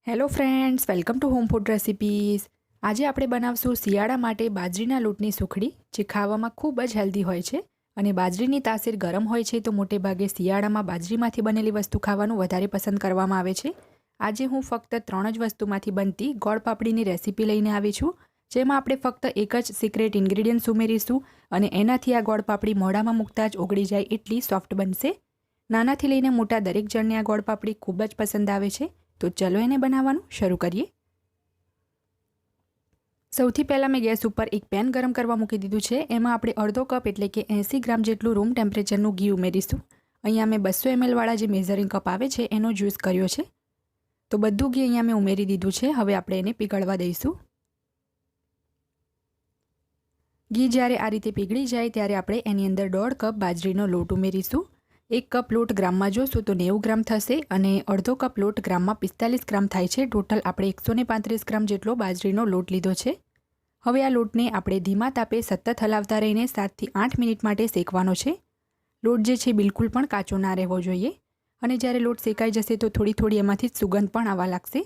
Hello friends, welcome to home food recipes. આજે આપણે બનાવશું શિયાળા માટે બાજરીના લોટની સુખડી, જે ખાવામાં ખૂબ જ હેલ્ધી હોય છે અને બાજરીની તાસીર ગરમ હોય છે, તો મોટે ભાગે શિયાળામાં બાજરીમાંથી બનેલી વસ્તુ ખાવાનું વધારે પસંદ કરવામાં આવે છે। આજે હું ફક્ત 3 જ વસ્તુમાંથી બનતી ગોળ પાપડીની રેસીપી લઈને આવી છું, જેમાં આપણે ફક્ત એક જ સિક્રેટ ઇન્ગ્રીડિયન્ટ્સ ઉમેરીશું અને એનાથી આ ગોળ પાપડી મોઢામાં મૂકતા જ ઓગળી જાય એટલી સોફ્ટ બનશે। નાનાથી લઈને મોટા દરેક જણને આ ગોળ પાપડી ખૂબ જ પસંદ આવે છે। તો ચલો એને બનાવવાનું શરૂ કરીએ। સૌથી પહેલાં મેં ગેસ ઉપર એક પેન ગરમ કરવા મૂકી દીધું છે। એમાં આપણે અડધો કપ એટલે કે 80 ગ્રામ જેટલું રૂમ ટેમ્પરેચરનું ઘી ઉમેરીશું। અહીંયા મેં 200 ml વાળા જે મેઝરિંગ કપ આવે છે એનો યુઝ કર્યો છે। તો બધું ઘી અહીંયા મેં ઉમેરી દીધું છે। હવે આપણે એને પીગળવા દઈશું। ઘી જ્યારે આ રીતે પીગળી જાય ત્યારે આપણે એની અંદર 1.5 કપ બાજરીનો લોટ ઉમેરીશું। 1 કપ લોટ ગ્રામમાં જોશું તો 90 ગ્રામ થશે અને અડધો કપ લોટ ગ્રામમાં 45 ગ્રામ થાય છે। ટોટલ આપણે 135 ગ્રામ જેટલો બાજરીનો લોટ લીધો છે। હવે આ લોટને આપણે ધીમા તાપે સતત હલાવતા રહીને 7 થી 8 મિનિટ માટે શેકવાનો છે। લોટ જે છે બિલકુલ પણ કાચો ના રહેવો જોઈએ અને જ્યારે લોટ શેકાઈ જશે તો થોડી એમાંથી સુગંધ પણ આવવા લાગશે।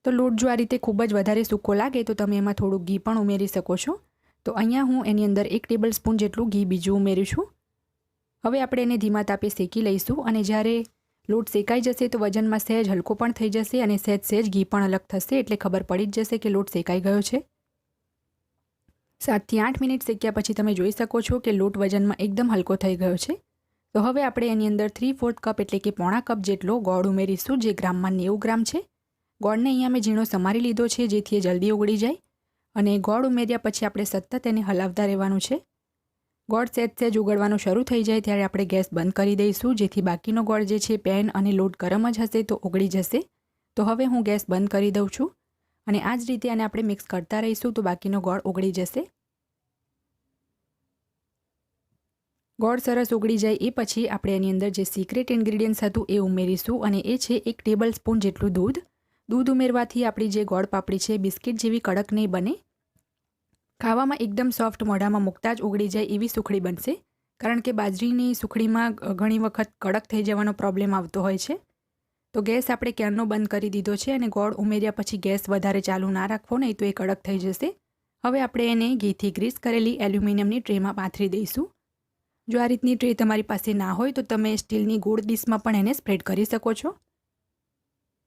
તો લોટ જો આ રીતે ખૂબ જ વધારે સૂકો લાગે તો તમે એમાં થોડું ઘી પણ ઉમેરી શકો છો। તો અહીંયા હું એની અંદર 1 ટેબલ સ્પૂન જેટલું ઘી બીજું ઉમેરું છું। હવે આપણે એને ધીમા તાપે શેકી લઈશું અને જ્યારે લોટ શેકાઈ જશે તો વજનમાં સહેજ હલકો પણ થઈ જશે અને સહેજ ઘી પણ અલગ થશે, એટલે ખબર પડી જ જશે કે લોટ શેકાઈ ગયો છે। 7 થી 8 મિનિટ શેક્યા પછી તમે જોઈ શકો છો કે લોટ વજનમાં એકદમ હલકો થઈ ગયો છે। તો હવે આપણે એની અંદર 3/4 કપ એટલે કે પોણા કપ જેટલો ગોળ ઉમેરીશું, જે ગ્રામમાં 90 ગ્રામ છે। ગોળને અહીંયા મેં ઝીણો સમારી લીધો છે જેથી એ જલ્દી ઓગળી જાય અને ગોળ ઉમેર્યા પછી આપણે સતત એને હલાવતા રહેવાનું છે। ગોળ સહેજ ઉગળવાનું શરૂ થઈ જાય ત્યારે આપણે ગેસ બંધ કરી દઈશું, જેથી બાકીનો ગોળ જે છે પેન અને લોટ ગરમ જ હશે તો ઓગળી જશે। તો હવે હું ગેસ બંધ કરી દઉં છું અને આ જ રીતે આને આપણે મિક્સ કરતા રહીશું તો બાકીનો ગોળ ઓગળી જશે। ગોળ સરસ ઓગળી જાય એ પછી આપણે એની અંદર જે સિક્રેટ ઇન્ગ્રીડિયન્ટ્સ હતું એ ઉમેરીશું અને એ છે 1 ટેબલ સ્પૂન જેટલું દૂધ। દૂધ ઉમેરવાથી આપણી જે ગોળ પાપડી છે બિસ્કિટ જેવી કડક નહીં બને, ખાવામાં એકદમ સોફ્ટ, મોઢામાં મૂકતા જ ઓગળી જાય એવી સુખડી બનશે। કારણ કે બાજરીની સુખડીમાં ઘણી વખત કડક થઈ જવાનો પ્રોબ્લેમ આવતો હોય છે। તો ગેસ આપણે ક્યારનો બંધ કરી દીધો છે અને ગોળ ઉમેર્યા પછી ગેસ વધારે ચાલુ ના રાખવો, નહીં તો એ કડક થઈ જશે। હવે આપણે એને ઘીથી ગ્રીસ કરેલી એલ્યુમિનિયમની ટ્રેમાં પાથરી દઈશું। જો આ રીતની ટ્રે તમારી પાસે ના હોય તો તમે સ્ટીલની ગોળ ડીશમાં પણ એને સ્પ્રેડ કરી શકો છો।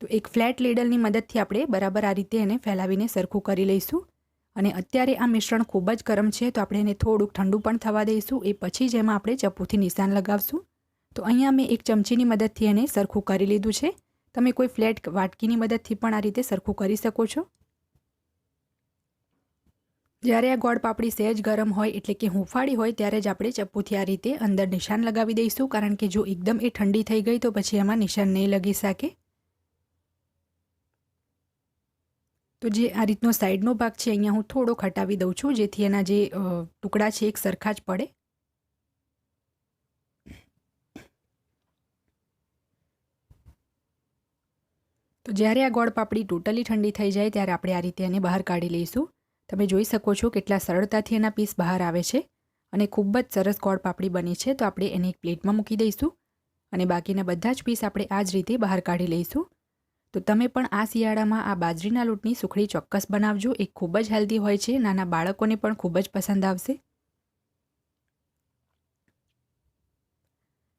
તો એક ફ્લેટ લેડલની મદદથી આપણે બરાબર આ રીતે એને ફેલાવીને સરખું કરી લઈશું અને અત્યારે આ મિશ્રણ ખૂબ જ ગરમ છે તો આપણે એને થોડુંક ઠંડુ પણ થવા દઈશું। એ પછી જ એમાં આપણે ચપ્પુથી નિશાન લગાવશું। તો અહીંયા મેં એક ચમચીની મદદથી એને સરખું કરી લીધું છે। તમે કોઈ ફ્લેટ વાટકીની મદદથી પણ આ રીતે સરખું કરી શકો છો। જ્યારે આ ગોળ પાપડી સહેજ ગરમ હોય એટલે કે હુંફાળી હોય ત્યારે જ આપણે ચપ્પુથી આ રીતે અંદર નિશાન લગાવી દઈશું, કારણ કે જો એકદમ એ ઠંડી થઈ ગઈ તો પછી એમાં નિશાન નહીં લગી શકે। તો જે આ રીતનો સાઈડનો ભાગ છે અહીંયા હું થોડો હટાવી દઉં છું, જેથી એના જે ટુકડા છે એક સરખા જ પડે। તો જ્યારે આ ગોળ પાપડી ટોટલી ઠંડી થઈ જાય ત્યારે આપણે આ રીતે એને બહાર કાઢી લઈશું। તમે જોઈ શકો છો કેટલા સરળતાથી એના પીસ બહાર આવે છે અને ખૂબ જ સરસ ગોળ પાપડી બની છે। તો આપણે એને એક પ્લેટમાં મૂકી દઈશું અને બાકીના બધા જ પીસ આપણે આ જ રીતે બહાર કાઢી લઈશું। તો તમે પણ આ શિયાળામાં આ બાજરીના લોટની સુખડી ચોક્કસ બનાવજો। એ ખૂબ જ હેલ્ધી હોય છે, નાના બાળકોને પણ ખૂબ જ પસંદ આવશે।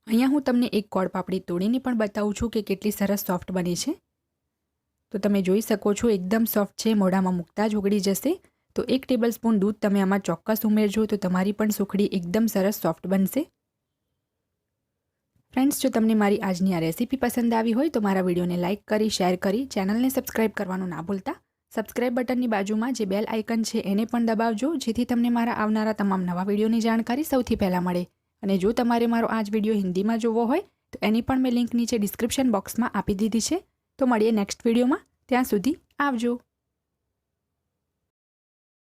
અહીંયા હું તમને એક ગોળ પાપડી તોડીને પણ બતાવું છું કે કેટલી સરસ સોફ્ટ બની છે। તો તમે જોઈ શકો છો એકદમ સોફ્ટ છે, મોઢામાં મૂકતા જ ઓગળી જશે। તો 1 ટેબલ સ્પૂન દૂધ તમે આમાં ચોક્કસ ઉમેરજો તો તમારી પણ સુખડી એકદમ સરસ સોફ્ટ બનશે। ફ્રેન્ડ્સ, જો તમને મારી આજની આ રેસીપી પસંદ આવી હોય તો મારા વિડીયોને લાઇક કરી, શેર કરી, ચેનલને સબસ્ક્રાઇબ કરવાનું ના ભૂલતા। સબસ્ક્રાઇબ બટનની બાજુમાં જે બેલ આઇકન છે એને પણ દબાવજો, જેથી તમને મારા આવનારા તમામ નવા વિડીયોની જાણકારી સૌથી પહેલાં મળે। અને જો તમારે મારો આ જ વિડીયો હિન્દીમાં જોવો હોય તો એની પણ મેં લિંક નીચે ડિસ્ક્રિપ્શન બોક્સમાં આપી દીધી છે। તો મળીએ નેક્સ્ટ વિડીયોમાં, ત્યાં સુધી આવજો।